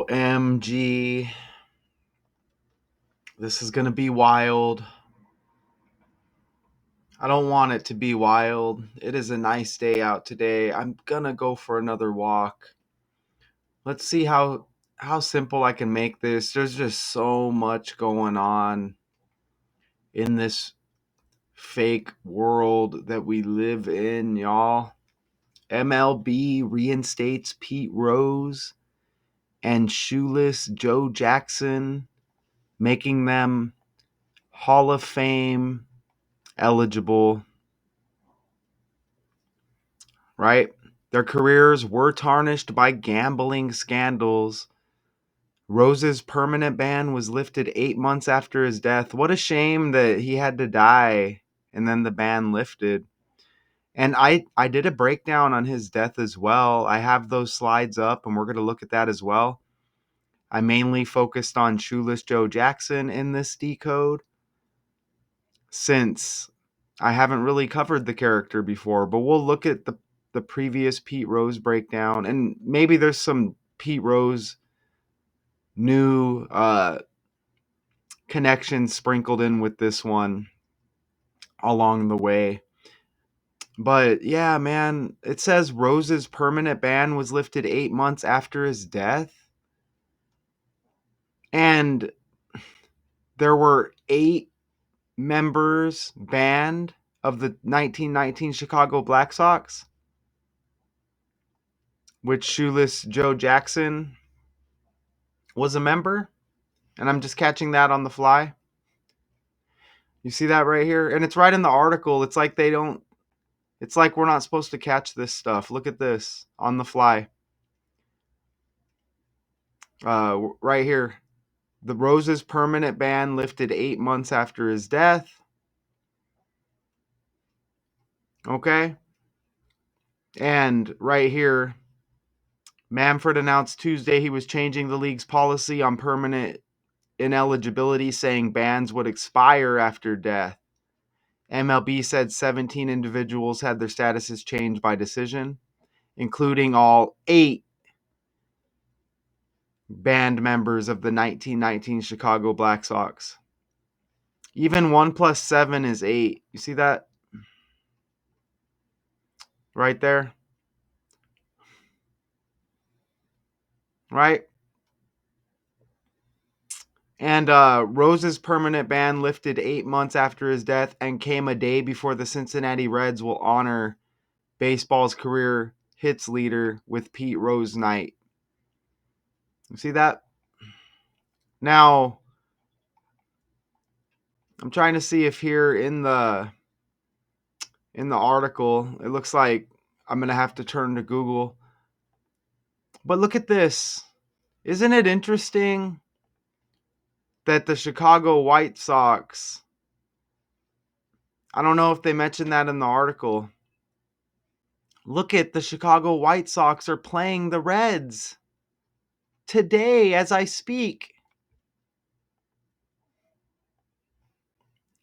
OMG. This is going to be wild. I don't want it to be wild. It is a nice day out today. I'm going to go for another walk. Let's see how simple I can make this. There's just so much going on in this fake world that we live in, y'all. MLB reinstates Pete Rose and Shoeless Joe Jackson, making them Hall of Fame eligible, right? Their careers were tarnished by gambling scandals. Rose's permanent ban was lifted 8 months after his death. What a shame that he had to die and then the ban lifted. And I did a breakdown on his death as well. I have those slides up and we're going to look at that as well. I mainly focused on Shoeless Joe Jackson in this decode since I haven't really covered the character before, but we'll look at the previous Pete Rose breakdown, and maybe there's some Pete Rose new connections sprinkled in with this one along the way. But yeah, man, it says Rose's permanent ban was lifted 8 months after his death. And there were 8 members banned of the 1919 Chicago Black Sox, which Shoeless Joe Jackson was a member. And I'm just catching that on the fly. You see that right here? And it's right in the article. It's like it's like we're not supposed to catch this stuff. Look at this on the fly. Right here. The Rose's permanent ban lifted 8 months after his death. Okay. And right here, Manfred announced Tuesday he was changing the league's policy on permanent ineligibility, saying bans would expire after death. MLB said 17 individuals had their statuses changed by decision, including all 8 band members of the 1919 Chicago Black Sox. Even 1 plus 7 is 8. You see that? Right there? Right? And Rose's permanent ban lifted 8 months after his death and came a day before the Cincinnati Reds will honor baseball's career hits leader with Pete Rose night. You see that? Now, I'm trying to see if here in the article, it looks like I'm going to have to turn to Google. But look at this. Isn't it interesting that the Chicago White Sox, I don't know if they mentioned that in the article. Look at the Chicago White Sox are playing the Reds today as I speak.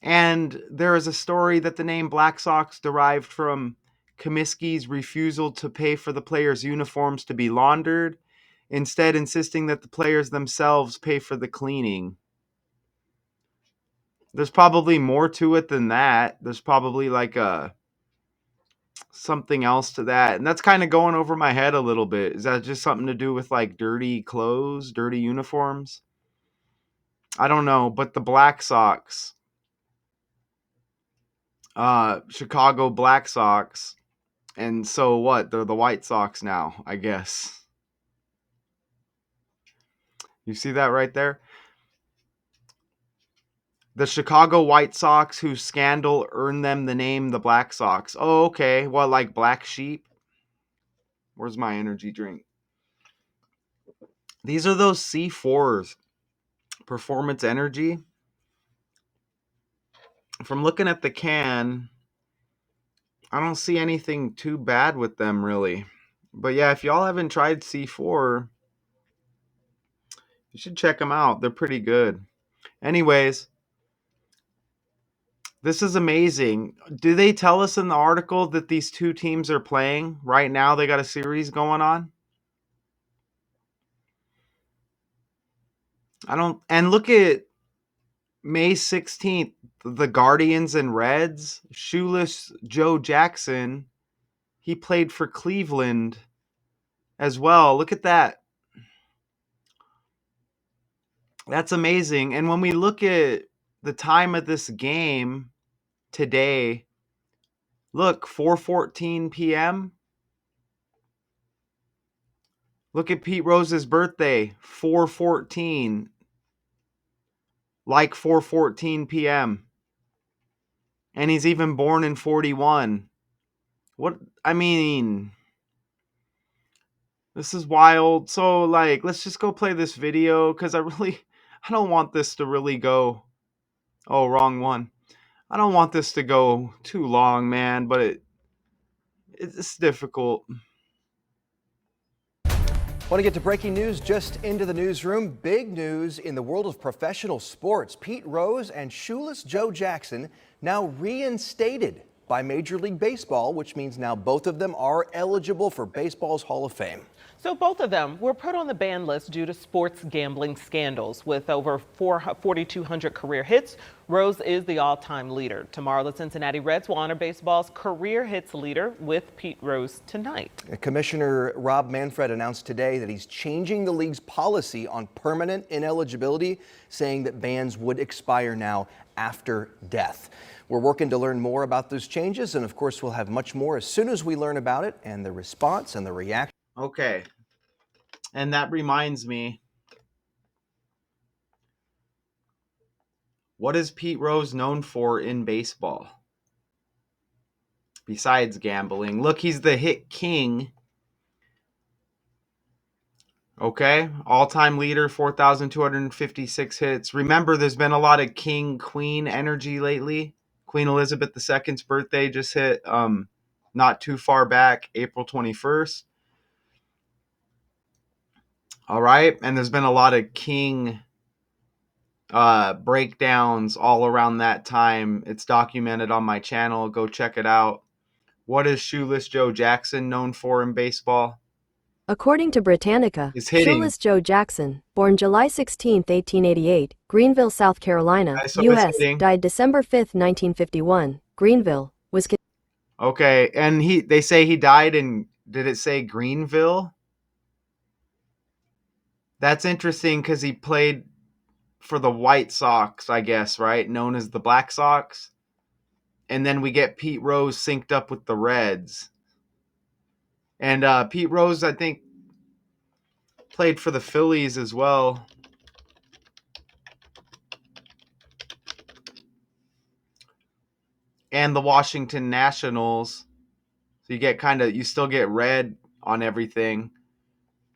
And there is a story that the name Black Sox derived from Comiskey's refusal to pay for the players' uniforms to be laundered, instead insisting that the players themselves pay for the cleaning. There's probably more to it than that. There's probably like something else to that. And that's kind of going over my head a little bit. Is that just something to do with like dirty clothes, dirty uniforms? I don't know, but the Black Sox, Chicago Black Sox, and so what? They're the White Sox now, I guess. You see that right there? The Chicago White Sox, whose scandal earned them the name the Black Sox. Oh, okay. Well, like black sheep. Where's my energy drink? These are those C4s, Performance Energy. From looking at the can, I don't see anything too bad with them, really. But yeah, if y'all haven't tried C4, you should check them out. They're pretty good. Anyways, this is amazing. Do they tell us in the article that these two teams are playing right now? They got a series going on. I don't. And look at May 16th, the Guardians and Reds. Shoeless Joe Jackson. He played for Cleveland as well. Look at that. That's amazing. And when we look at the time of this game today, look, 4:14 p.m. Look at Pete Rose's birthday, 4:14, like 4:14 p.m. And he's even born in 41. What I mean, this is wild. So like, let's just go play this video cuz I don't want this to really go. Oh, wrong one. I don't want this to go too long, man, but it's difficult. Want to get to breaking news just into the newsroom? Big news in the world of professional sports. Pete Rose and Shoeless Joe Jackson now reinstated by Major League Baseball, which means now both of them are eligible for baseball's Hall of Fame. So both of them were put on the ban list due to sports gambling scandals. With over 4,200 career hits, Rose is the all-time leader. Tomorrow, the Cincinnati Reds will honor baseball's career hits leader with Pete Rose tonight. Commissioner Rob Manfred announced today that he's changing the league's policy on permanent ineligibility, saying that bans would expire now after death. We're working to learn more about those changes, and of course, we'll have much more as soon as we learn about it and the response and the reaction. Okay. And that reminds me, what is Pete Rose known for in baseball? Besides gambling. Look, he's the hit king. Okay. All-time leader, 4,256 hits. Remember, there's been a lot of king, queen energy lately. Queen Elizabeth II's birthday just hit not too far back, April 21st. All right. And there's been a lot of king breakdowns all around that time. It's documented on my channel. Go check it out. What is Shoeless Joe Jackson known for in baseball? According to Britannica, Is hitting. Shoeless Joe Jackson, born July 16, 1888, Greenville, South Carolina, So U.S., hitting. died December 5, 1951, Greenville, was. Okay, and they say he died in, did it say Greenville? That's interesting because he played for the White Sox, I guess, right? Known as the Black Sox. And then we get Pete Rose synced up with the Reds. And Pete Rose, I think, played for the Phillies as well. And the Washington Nationals. So you still get red on everything.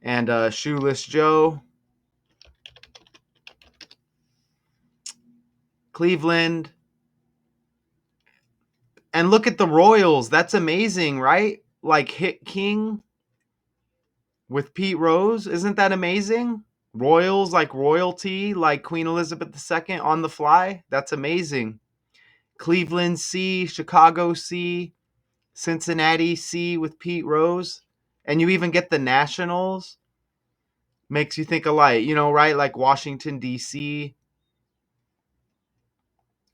And Shoeless Joe, Cleveland. And look at the Royals. That's amazing, right? Like hit king with Pete Rose. Isn't that amazing? Royals, like royalty, like Queen Elizabeth II on the fly. That's amazing. Cleveland C, Chicago C, Cincinnati C with Pete Rose. And you even get the Nationals. Makes you think of right? Like Washington, D.C.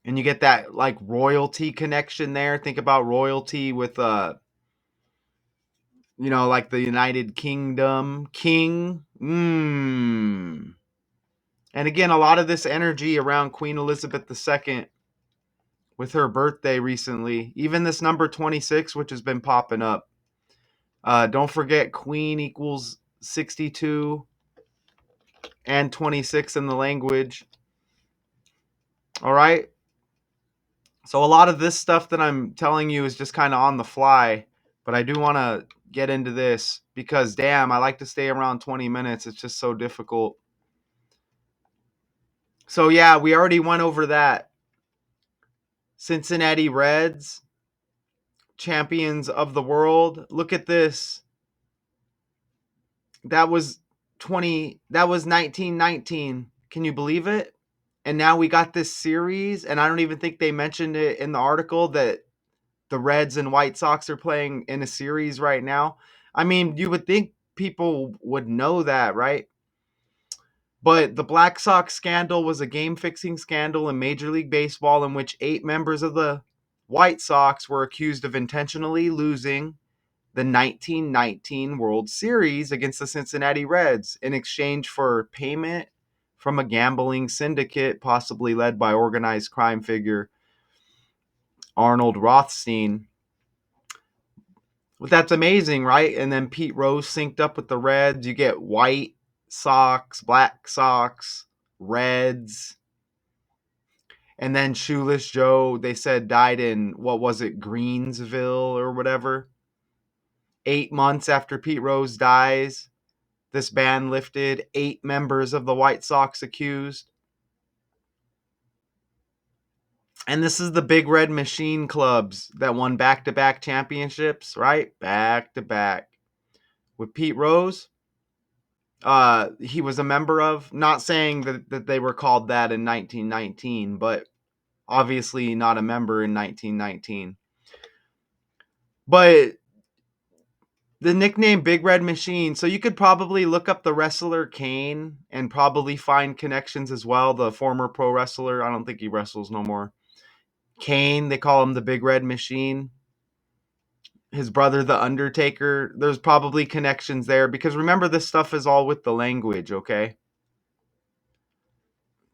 And you get that like royalty connection there. Think about royalty with like the United Kingdom. King. And again, a lot of this energy around Queen Elizabeth II with her birthday recently. Even this number 26, which has been popping up. Don't forget Queen equals 62 and 26 in the language. All right. So a lot of this stuff that I'm telling you is just kind of on the fly, but I do want to get into this because damn, I like to stay around 20 minutes. It's just so difficult. So yeah, we already went over that. Cincinnati Reds, champions of the world. Look at this. That was 1919. Can you believe it? And now we got this series, and I don't even think they mentioned it in the article that the Reds and White Sox are playing in a series right now. I mean, you would think people would know that, right? But the Black Sox scandal was a game-fixing scandal in Major League Baseball in which 8 members of the White Sox were accused of intentionally losing the 1919 World Series against the Cincinnati Reds in exchange for payment from a gambling syndicate, possibly led by organized crime figure Arnold Rothstein. But that's amazing, right? And then Pete Rose synced up with the Reds. You get White Sox, Black Sox, Reds. And then Shoeless Joe, they said, died in, what was it, Greensville or whatever. 8 months after Pete Rose dies, this ban lifted. 8 members of the White Sox accused. And this is the Big Red Machine clubs that won back-to-back championships, right? Back-to-back. With Pete Rose, he was a member of, not saying that they were called that in 1919, but obviously not a member in 1919. But the nickname Big Red Machine, so you could probably look up the wrestler Kane and probably find connections as well. The former pro wrestler, I don't think he wrestles no more. Kane, they call him the Big Red Machine. His brother, the Undertaker, there's probably connections there because remember, this stuff is all with the language, okay?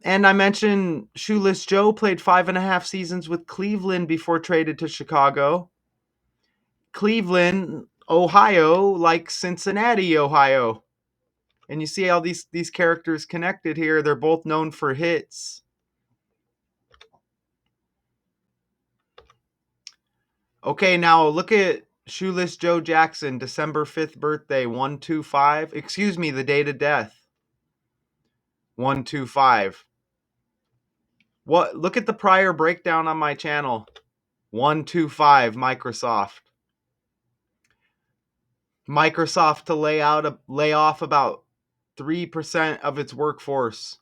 And I mentioned Shoeless Joe played 5.5 seasons with Cleveland before traded to Chicago. Cleveland, Ohio, like Cincinnati, Ohio. And you see how these characters connected here. They're both known for hits. Okay, now look at Shoeless Joe Jackson, December 5th birthday, 125. Excuse me, the date of death, 125. What? Look at the prior breakdown on my channel. 125 Microsoft. Microsoft to lay off about 3% of its workforce.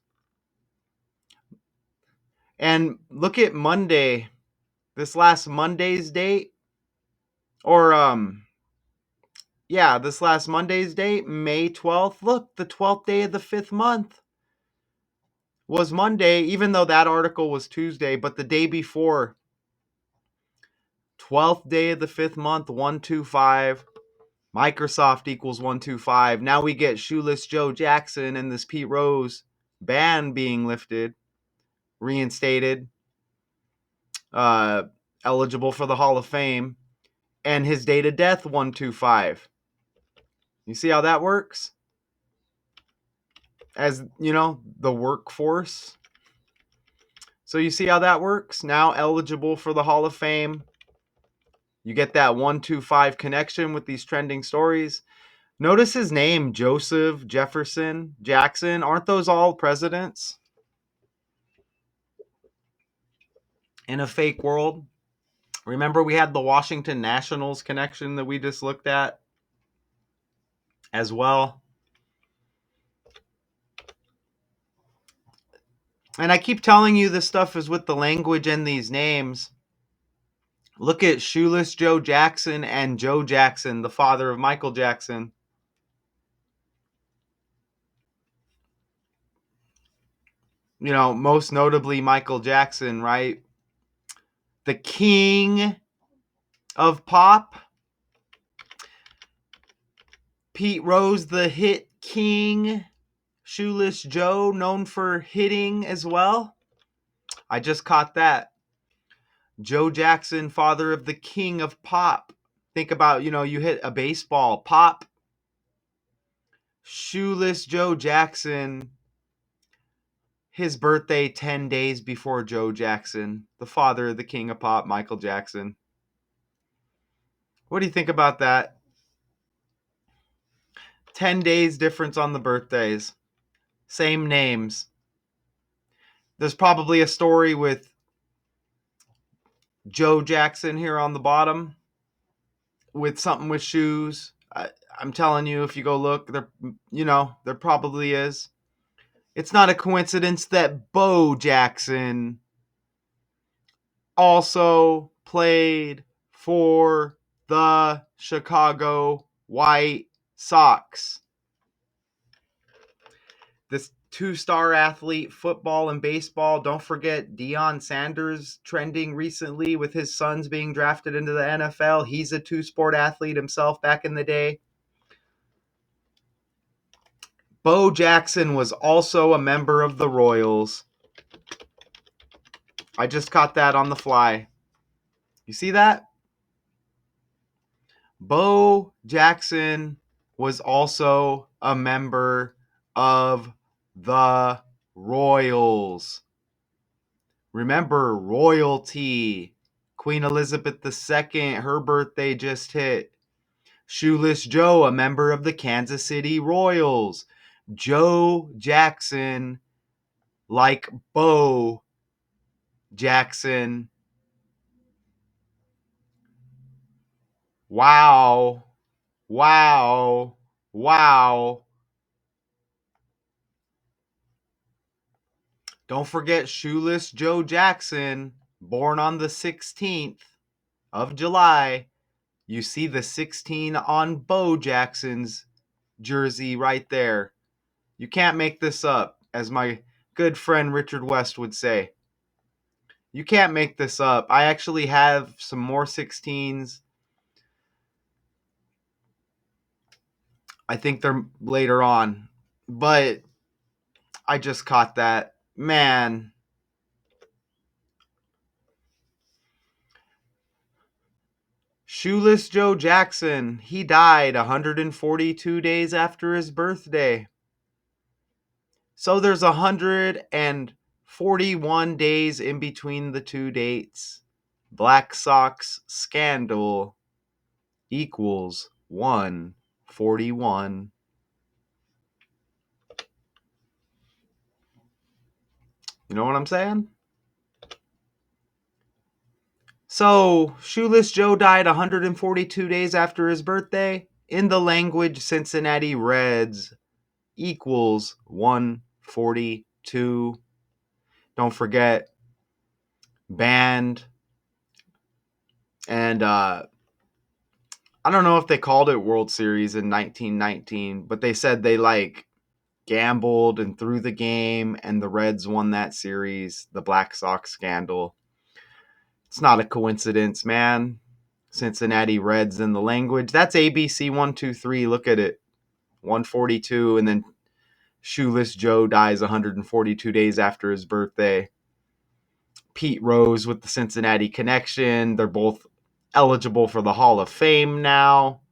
And look at Monday, this last Monday's date, or this last Monday's date, May 12th. Look, the 12th day of the 5th month was Monday, even though that article was Tuesday, but the day before, 12th day of the 5th month, 125. Microsoft equals 125. Now we get Shoeless Joe Jackson and this Pete Rose ban being lifted, reinstated, eligible for the Hall of Fame, and his date of death, 125. You see how that works? As, you know, the workforce. So you see how that works? Now eligible for the Hall of Fame. You get that 125 connection with these trending stories. Notice his name, Joseph Jefferson Jackson. Aren't those all presidents in a fake world? Remember, we had the Washington Nationals connection that we just looked at as well. And I keep telling you this stuff is with the language and these names. Look at Shoeless Joe Jackson and Joe Jackson, the father of Michael Jackson. You know, most notably Michael Jackson, right? The king of pop. Pete Rose, the hit king. Shoeless Joe, known for hitting as well. I just caught that. Joe Jackson, father of the king of pop. Think about, you hit a baseball, pop. Shoeless Joe Jackson, his birthday 10 days before Joe Jackson, the father of the king of pop, Michael Jackson. What do you think about that? 10 days difference on the birthdays. Same names. There's probably a story with Joe Jackson here on the bottom with something with shoes. I'm telling you, if you go look, there probably is. It's not a coincidence that Bo Jackson also played for the Chicago White Sox. two-star athlete, football and baseball. Don't forget Deion Sanders trending recently with his sons being drafted into the NFL. He's a two-sport athlete himself back in the day. Bo Jackson was also a member of the Royals. I just caught that on the fly. You see that? Bo Jackson was also a member of the Royals. Remember, royalty. Queen Elizabeth II, her birthday just hit. Shoeless Joe, a member of the Kansas City Royals. Joe Jackson, like Bo Jackson. Wow. Wow. Wow. Don't forget Shoeless Joe Jackson, born on the 16th of July. You see the 16 on Bo Jackson's jersey right there. You can't make this up, as my good friend Richard West would say. You can't make this up. I actually have some more 16s. I think they're later on, but I just caught that. Man, Shoeless Joe Jackson, he died 142 days after his birthday. So there's 141 days in between the two dates. Black Sox scandal equals 141. You know what I'm saying? So, Shoeless Joe died 142 days after his birthday. In the language Cincinnati Reds equals 142. Don't forget, banned. And I don't know if they called it World Series in 1919, but they said they gambled and threw the game, and the Reds won that series. The Black Sox scandal. It's not a coincidence, man. Cincinnati Reds in the language. That's ABC 123. Look at it. 142, and then Shoeless Joe dies 142 days after his birthday. Pete Rose with the Cincinnati connection. They're both eligible for the Hall of Fame now.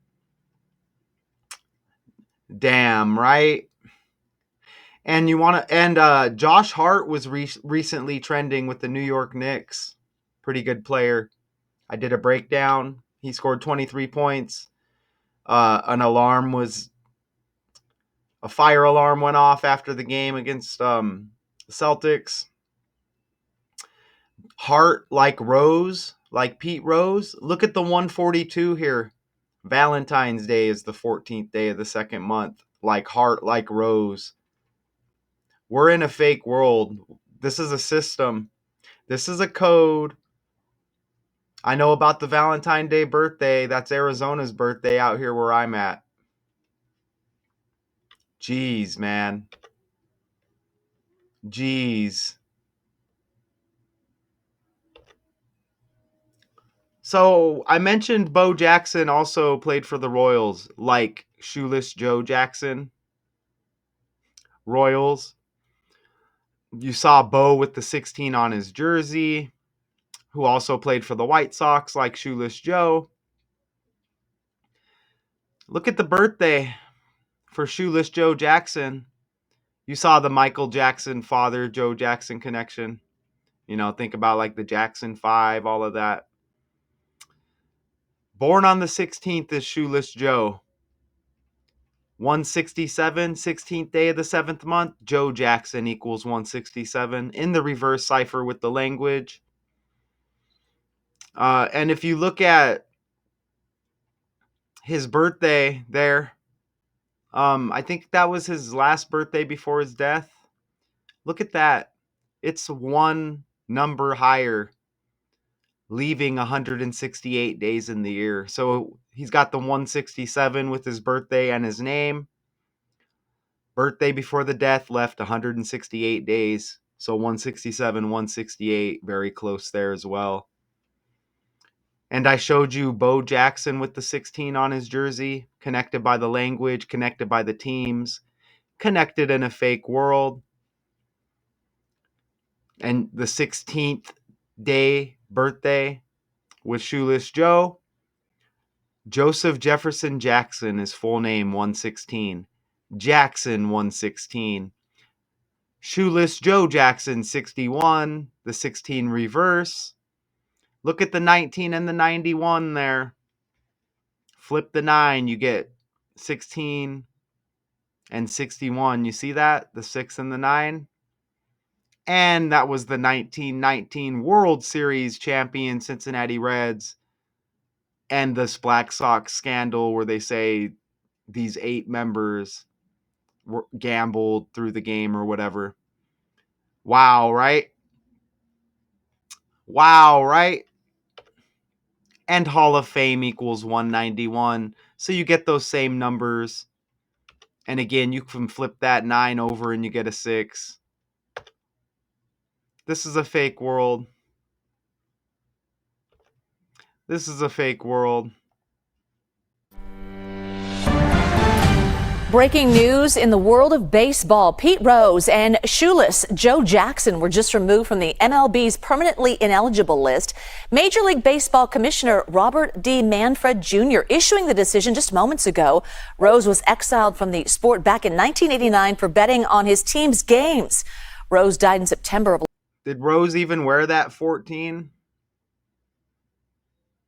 Damn, right? And you want to, and Josh Hart was recently trending with the New York Knicks. Pretty good player. I did a breakdown. He scored 23 points. A fire alarm went off after the game against the Celtics. Hart like Rose, like Pete Rose. Look at the 142 here. Valentine's Day is the 14th day of the second month. Like Hart, like Rose. We're in a fake world. This is a system. This is a code. I know about the Valentine's Day birthday. That's Arizona's birthday out here where I'm at. Jeez, man. Jeez. So I mentioned Bo Jackson also played for the Royals, like Shoeless Joe Jackson. Royals. You saw Bo with the 16 on his jersey, who also played for the White Sox, like Shoeless Joe. Look at the birthday for Shoeless Joe Jackson. You saw the Michael Jackson father, Joe Jackson connection. You know, think about like the Jackson 5, all of that. Born on the 16th is Shoeless Joe. 167, 16th day of the 7th month, Joe Jackson equals 167 in the reverse cipher with the language. And if you look at his birthday there, I think that was his last birthday before his death. Look at that. It's one number higher, leaving 168 days in the year. So he's got the 167 with his birthday and his name. Birthday before the death left 168 days. So 167, 168, very close there as well. And I showed you Bo Jackson with the 16 on his jersey, connected by the language, connected by the teams, connected in a fake world. And the 16th day birthday with Shoeless Joe. Joseph Jefferson Jackson, his full name, 116. Jackson, 116. Shoeless Joe Jackson, 61. The 16 reverse. Look at the 19 and the 91 there. Flip the 9, you get 16 and 61. You see that? The 6 and the 9. And that was the 1919 World Series champion Cincinnati Reds. And this Black Sox scandal where they say these 8 members were gambled through the game or whatever. Wow, right? Wow, right? And Hall of Fame equals 191. So you get those same numbers. And again, you can flip that 9 over and you get a 6. This is a fake world. This is a fake world. Breaking news in the world of baseball. Pete Rose and Shoeless Joe Jackson were just removed from the MLB's permanently ineligible list. Major League Baseball Commissioner Robert D. Manfred Jr. issuing the decision just moments ago. Rose was exiled from the sport back in 1989 for betting on his team's games. Rose died in September of. Did Rose even wear that 14?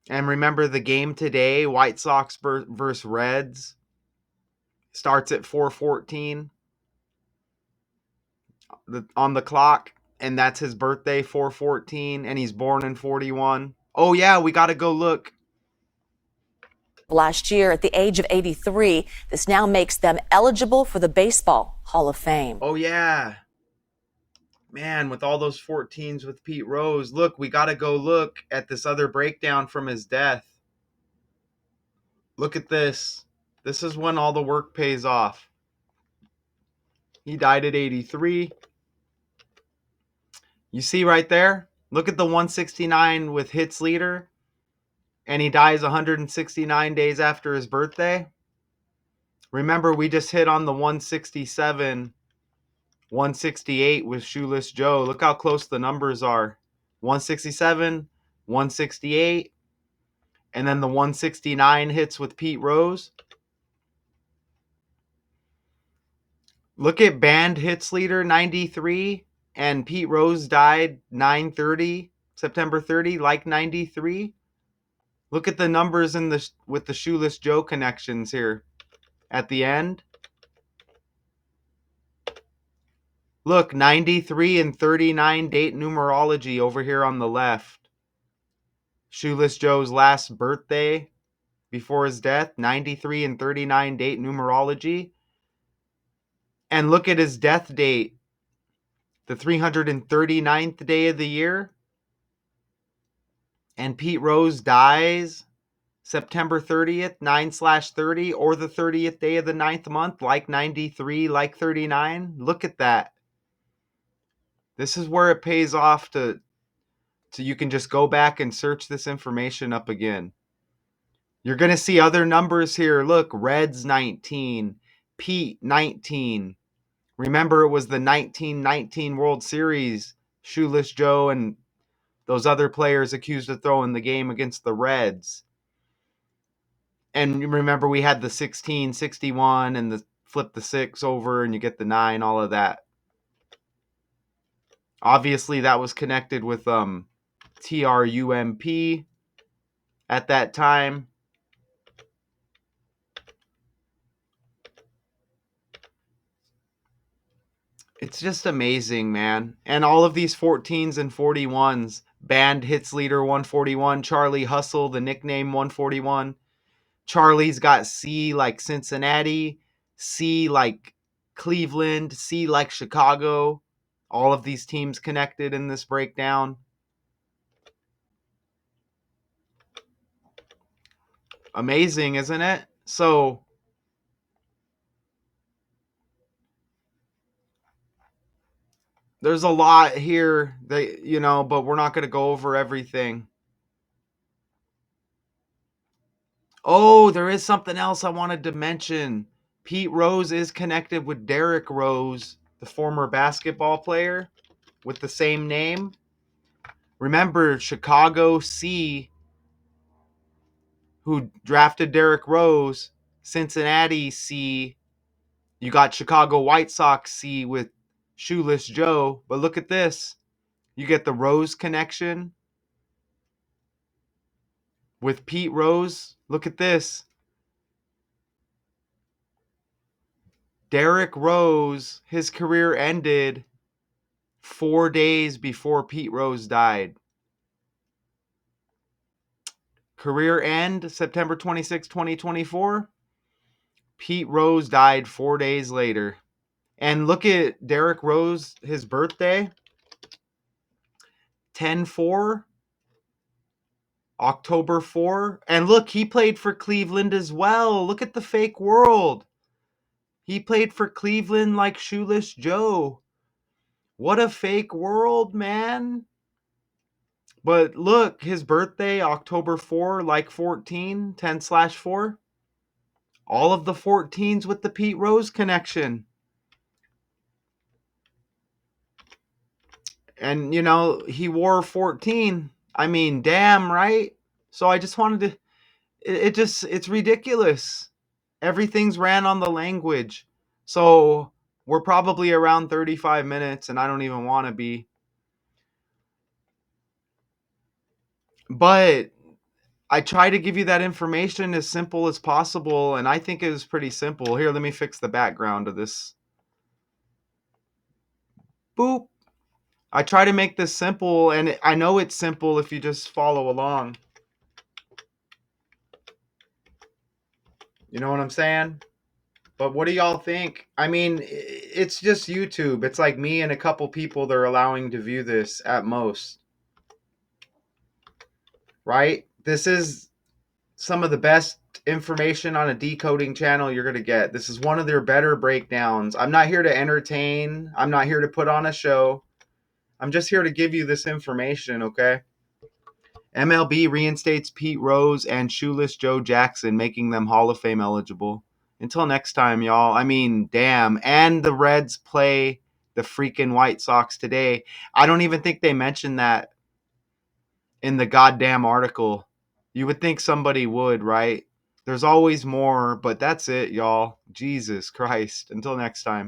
And remember the game today, White Sox versus Reds, starts at 4:14 on the clock, and that's his birthday, 4:14, and he's born in 41. Oh yeah, we got to go look. Last year at the age of 83. This now makes them eligible for the Baseball Hall of Fame. Oh yeah. Man, with all those 14s with Pete Rose, look, we got to go look at this other breakdown from his death. Look at this. This is when all the work pays off. He died at 83. You see right there? Look at the 169 with hits leader. And he dies 169 days after his birthday. Remember, we just hit on the 167, 168 with Shoeless Joe. Look how close the numbers are. 167, 168. And then the 169 hits with Pete Rose. Look at band hits leader 93, and Pete Rose died 9/30, September 30, like 93. Look at the numbers in the with the Shoeless Joe connections here at the end. Look, 93 and 39 date numerology over here on the left. Shoeless Joe's last birthday before his death, 93 and 39 date numerology. And look at his death date, the 339th day of the year. And Pete Rose dies September 30th, 9/30, or the 30th day of the 9th month, like 93, like 39. Look at that. This is where it pays off to you can just go back and search this information up again. You're going to see other numbers here. Look, Reds 19, Pete 19. Remember, it was the 1919 World Series. Shoeless Joe and those other players accused of throwing the game against the Reds. And remember, we had the 16, 61, and the flip the 6 over, and you get the 9, all of that. Obviously, that was connected with TRUMP at that time. It's just amazing, man. And all of these 14s and 41s. Band hits leader 141. Charlie Hustle, the nickname 141. Charlie's got C like Cincinnati, C like Cleveland, C like Chicago. All of these teams connected in this breakdown. Amazing, isn't it? So There's a lot here that, but we're not going to go over everything. Oh, there is something else I wanted to mention. Pete Rose is connected with Derrick Rose, the former basketball player with the same name. Remember, Chicago C, who drafted Derrick Rose, Cincinnati C, you got Chicago White Sox C with Shoeless Joe. But look at this. You get the Rose connection with Pete Rose. Look at this. Derrick Rose, his career ended 4 days before Pete Rose died. Career end September 26, 2024. Pete Rose died 4 days later. And look at Derrick Rose, his birthday, 10/4, October 4. And look, he played for Cleveland as well. Look at the fake world. He played for Cleveland like Shoeless Joe. What a fake world, man. But look, his birthday, October 4, like 14, 10/4. All of the 14s with the Pete Rose connection. And, he wore 14. I mean, damn, right? So I just wanted to, it's ridiculous. Everything's ran on the language. So we're probably around 35 minutes, and I don't even want to be. But I try to give you that information as simple as possible, and I think it was pretty simple. Here, let me fix the background of this. Boop. I try to make this simple, and I know it's simple if you just follow along. You know what I'm saying? But what do y'all think? I mean, it's just YouTube. It's like me and a couple people they're allowing to view this at most. Right? This is some of the best information on a decoding channel you're going to get. This is one of their better breakdowns. I'm not here to entertain. I'm not here to put on a show. I'm just here to give you this information, okay? MLB reinstates Pete Rose and Shoeless Joe Jackson, making them Hall of Fame eligible. Until next time, y'all. I mean, damn. And the Reds play the freaking White Sox today. I don't even think they mentioned that in the goddamn article. You would think somebody would, right? There's always more, but that's it, y'all. Jesus Christ. Until next time.